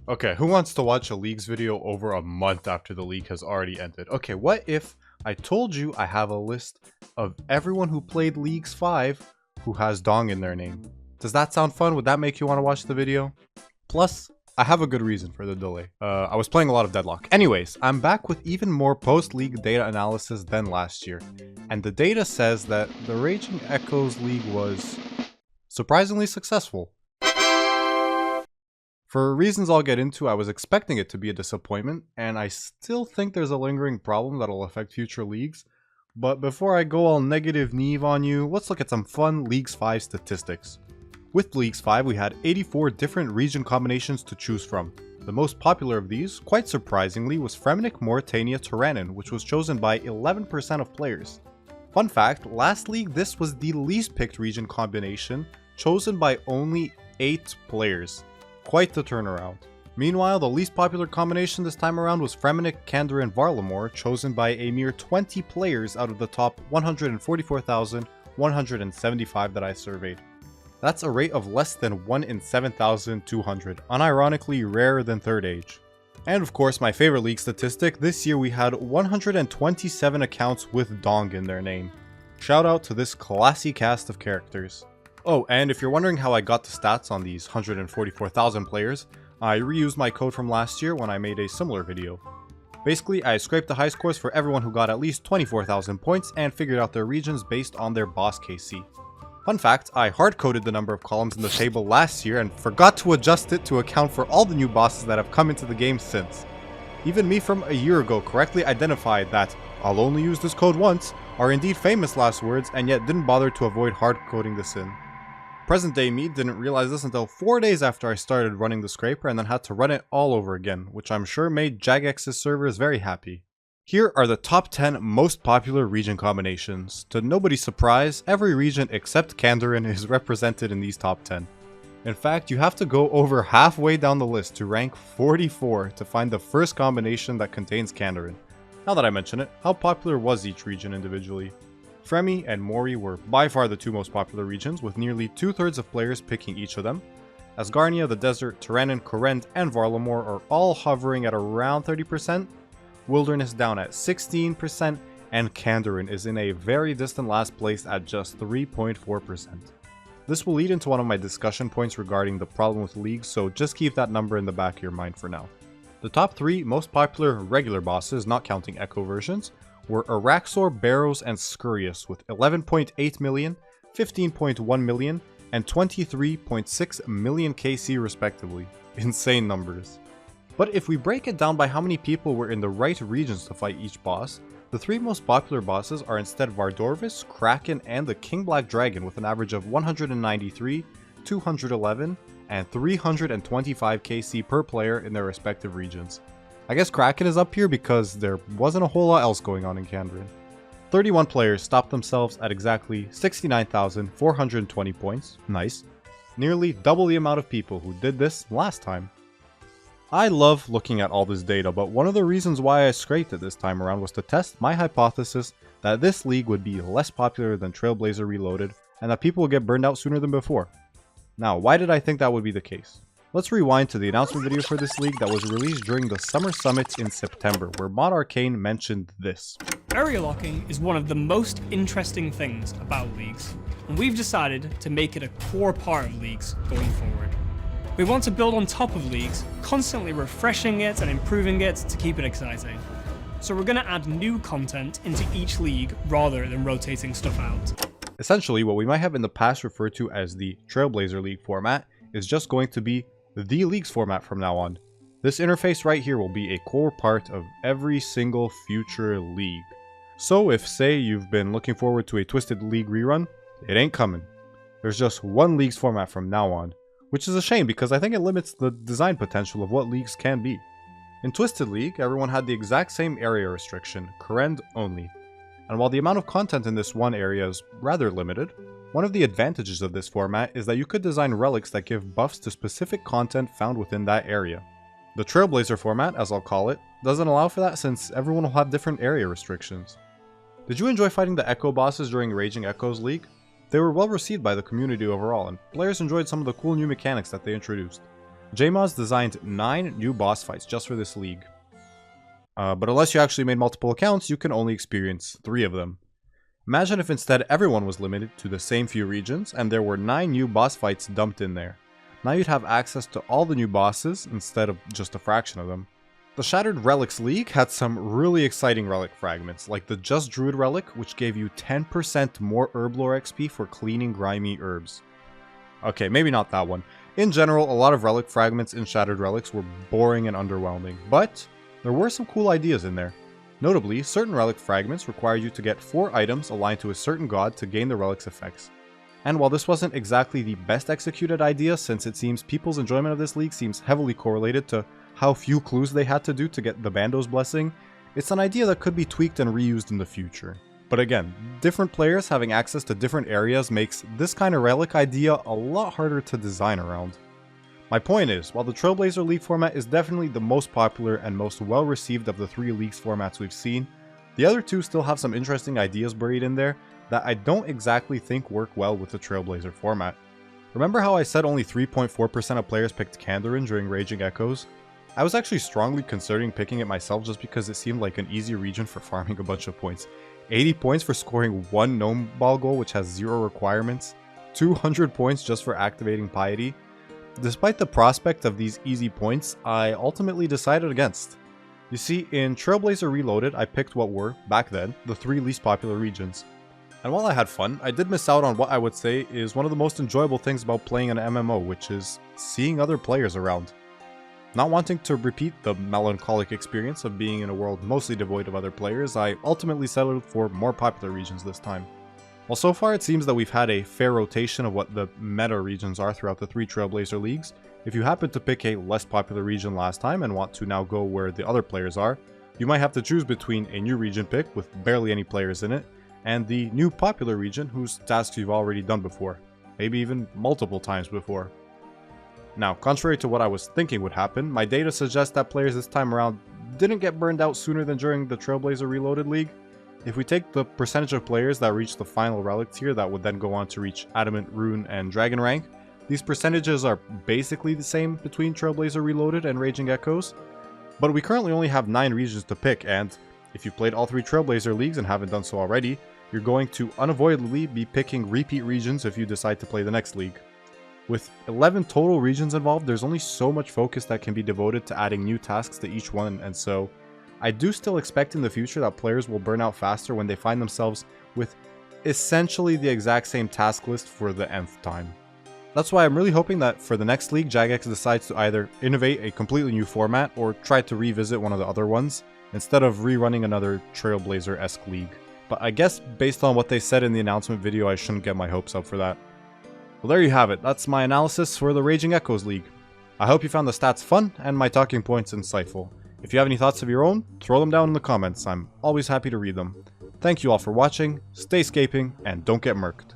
Okay, who wants to watch a Leagues video over a month after the league has already ended? Okay, what if I told you I have a list of everyone who played Leagues 5 who has Dong in their name? Does that sound fun? Would that make you want to watch the video? Plus, I have a good reason for the delay. I was playing a lot of Deadlock. Anyways, I'm back with even more post-league data analysis than last year. And the data says that the Raging Echoes League was surprisingly successful. For reasons I'll get into, I was expecting it to be a disappointment, and I still think there's a lingering problem that'll affect future leagues. But before I go all negative Neve on you, let's look at some fun Leagues 5 statistics. With Leagues 5, we had 84 different region combinations to choose from. The most popular of these, quite surprisingly, was Fremenic Mauritania Tyrannon, which was chosen by 11% of players. Fun fact, last league this was the least picked region combination, chosen by only 8 players. Quite the turnaround. Meanwhile, the least popular combination this time around was Fremenic Kandarin Varlamore, chosen by a mere 20 players out of the top 144,175 that I surveyed. That's a rate of less than 1 in 7,200, unironically rarer than Third Age. And of course, my favorite league statistic, this year we had 127 accounts with Dong in their name. Shout out to this classy cast of characters. Oh, and if you're wondering how I got the stats on these 144,000 players, I reused my code from last year when I made a similar video. Basically, I scraped the high scores for everyone who got at least 24,000 points and figured out their regions based on their boss KC. Fun fact, I hard-coded the number of columns in the table last year and forgot to adjust it to account for all the new bosses that have come into the game since. Even me from a year ago correctly identified that "I'll only use this code once" are indeed famous last words, and yet didn't bother to avoid hard-coding this in. Present day me didn't realize this until 4 days after I started running the scraper and then had to run it all over again, which I'm sure made Jagex's servers very happy. Here are the top 10 most popular region combinations. To nobody's surprise, every region except Kandarin is represented in these top 10. In fact, you have to go over halfway down the list to rank 44 to find the first combination that contains Kandarin. Now that I mention it, how popular was each region individually? Fremi and Mori were by far the two most popular regions, with nearly 2/3 of players picking each of them. Asgarnia, the Desert, Tyrannon, Korend, and Varlamore are all hovering at around 30%, Wilderness down at 16%, and Kandarin is in a very distant last place at just 3.4%. This will lead into one of my discussion points regarding the problem with leagues, so just keep that number in the back of your mind for now. The top 3 most popular regular bosses, not counting Echo versions, were Araxor, Barrows, and Scurius with 11.8 million, 15.1 million, and 23.6 million KC respectively. Insane numbers. But if we break it down by how many people were in the right regions to fight each boss, the 3 most popular bosses are instead Vardorvis, Kraken, and the King Black Dragon with an average of 193, 211, and 325 KC per player in their respective regions. I guess Kraken is up here because there wasn't a whole lot else going on in Kandarin. 31 players stopped themselves at exactly 69,420 points, nice, nearly double the amount of people who did this last time. I love looking at all this data, but one of the reasons why I scraped it this time around was to test my hypothesis that this league would be less popular than Trailblazer Reloaded, and that people would get burned out sooner than before. Now, why did I think that would be the case? Let's rewind to the announcement video for this league that was released during the Summer Summit in September, where Mod Arcane mentioned this. Area locking is one of the most interesting things about leagues, and we've decided to make it a core part of leagues going forward. We want to build on top of leagues, constantly refreshing it and improving it to keep it exciting. So we're going to add new content into each league rather than rotating stuff out. Essentially, what we might have in the past referred to as the Trailblazer League format is just going to be the Leagues format from now on. This interface right here will be a core part of every single future league. So if, say, you've been looking forward to a Twisted League rerun, it ain't coming. There's just one Leagues format from now on, which is a shame because I think it limits the design potential of what leagues can be. In Twisted League, everyone had the exact same area restriction, Korend only. And while the amount of content in this one area is rather limited, one of the advantages of this format is that you could design relics that give buffs to specific content found within that area. The Trailblazer format, as I'll call it, doesn't allow for that since everyone will have different area restrictions. Did you enjoy fighting the Echo bosses during Raging Echoes League? They were well received by the community overall, and players enjoyed some of the cool new mechanics that they introduced. JMoz designed 9 new boss fights just for this league. But unless you actually made multiple accounts, you can only experience 3 of them. Imagine if instead everyone was limited to the same few regions and there were 9 new boss fights dumped in there. Now you'd have access to all the new bosses instead of just a fraction of them. The Shattered Relics League had some really exciting relic fragments, like the Just Druid Relic, which gave you 10% more Herblore XP for cleaning grimy herbs. Okay, maybe not that one. In general, a lot of relic fragments in Shattered Relics were boring and underwhelming, but there were some cool ideas in there. Notably, certain relic fragments require you to get 4 items aligned to a certain god to gain the relic's effects. And while this wasn't exactly the best executed idea, since it seems people's enjoyment of this league seems heavily correlated to how few clues they had to do to get the Bando's blessing, it's an idea that could be tweaked and reused in the future. But again, different players having access to different areas makes this kind of relic idea a lot harder to design around. My point is, while the Trailblazer League format is definitely the most popular and most well received of the 3 leagues formats we've seen, the other 2 still have some interesting ideas buried in there that I don't exactly think work well with the Trailblazer format. Remember how I said only 3.4% of players picked Kandarin during Raging Echoes? I was actually strongly considering picking it myself just because it seemed like an easy region for farming a bunch of points. 80 points for scoring 1 Gnome Ball goal which has 0 requirements, 200 points just for activating Piety. Despite the prospect of these easy points, I ultimately decided against. You see, in Trailblazer Reloaded I picked what were, back then, the 3 least popular regions. And while I had fun, I did miss out on what I would say is one of the most enjoyable things about playing an MMO, which is seeing other players around. Not wanting to repeat the melancholic experience of being in a world mostly devoid of other players, I ultimately settled for more popular regions this time. While so far it seems that we've had a fair rotation of what the meta regions are throughout the 3 Trailblazer leagues, if you happen to pick a less popular region last time and want to now go where the other players are, you might have to choose between a new region pick with barely any players in it, and the new popular region whose tasks you've already done before, maybe even multiple times before. Now, contrary to what I was thinking would happen, my data suggests that players this time around didn't get burned out sooner than during the Trailblazer Reloaded League. If we take the percentage of players that reach the final relic tier that would then go on to reach Adamant, Rune, and Dragon rank, these percentages are basically the same between Trailblazer Reloaded and Raging Echoes, but we currently only have 9 regions to pick, and if you've played all 3 Trailblazer leagues and haven't done so already, you're going to unavoidably be picking repeat regions if you decide to play the next league. With 11 total regions involved, there's only so much focus that can be devoted to adding new tasks to each one, and so I do still expect in the future that players will burn out faster when they find themselves with essentially the exact same task list for the nth time. That's why I'm really hoping that for the next league, Jagex decides to either innovate a completely new format or try to revisit one of the other ones, instead of rerunning another Trailblazer-esque league. But I guess based on what they said in the announcement video, I shouldn't get my hopes up for that. Well, there you have it. That's my analysis for the Raging Echoes League. I hope you found the stats fun and my talking points insightful. If you have any thoughts of your own, throw them down in the comments. I'm always happy to read them. Thank you all for watching, stay scaping, and don't get murked.